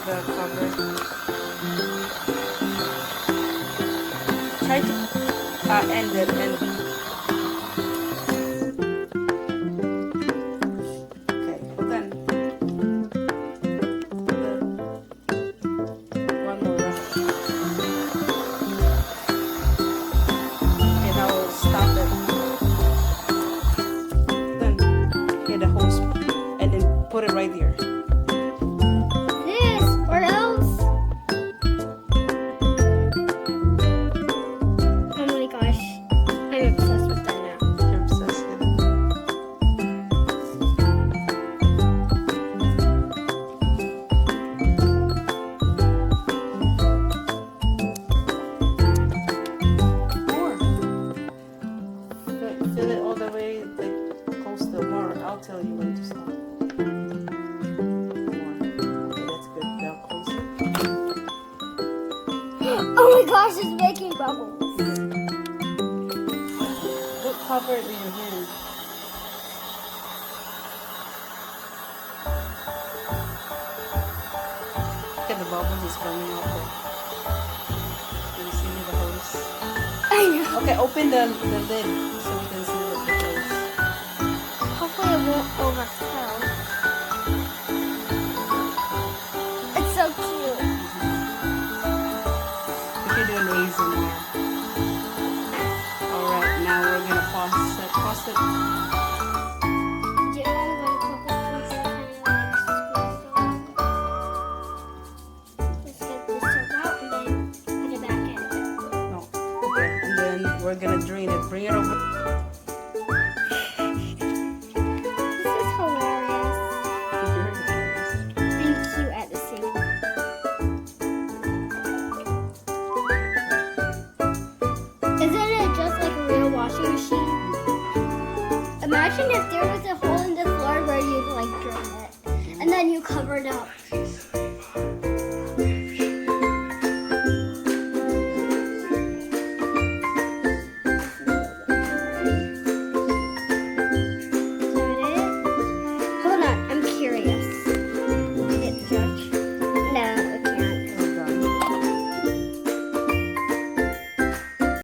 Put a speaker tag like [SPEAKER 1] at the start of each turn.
[SPEAKER 1] the cover. Try to end it and okay, hold on. One more round. Okay, now we'll stop it. Then get the hose and then put it right here.
[SPEAKER 2] This or else. Oh my gosh, I'm obsessed with that now.
[SPEAKER 1] You're obsessed with it. More. Fill it all the way like close to more. I'll tell you when to stop. More. Okay, that's good. Now close it.
[SPEAKER 2] Oh my gosh, it's making bubbles.
[SPEAKER 1] Don't cover it with your hand. Look at the bubbles is coming out there. Can you see the hose?
[SPEAKER 2] I know.
[SPEAKER 1] Okay, open the lid so we can see what it is.
[SPEAKER 2] Hopefully it won't overflow. It's so cute.
[SPEAKER 1] We should do an ASMR. Alright, now we're gonna pause it. Pause it.
[SPEAKER 2] Do you only want a couple pieces and kind of like squeeze it? Just get this soap out and then put it back in.
[SPEAKER 1] No. Okay, and then we're gonna drain it. Bring it over.
[SPEAKER 2] This is hilarious and cute at the same time. Isn't it just like a real washing machine? Imagine if there was a hole in the floor where you'd like drain it and then you cover it up.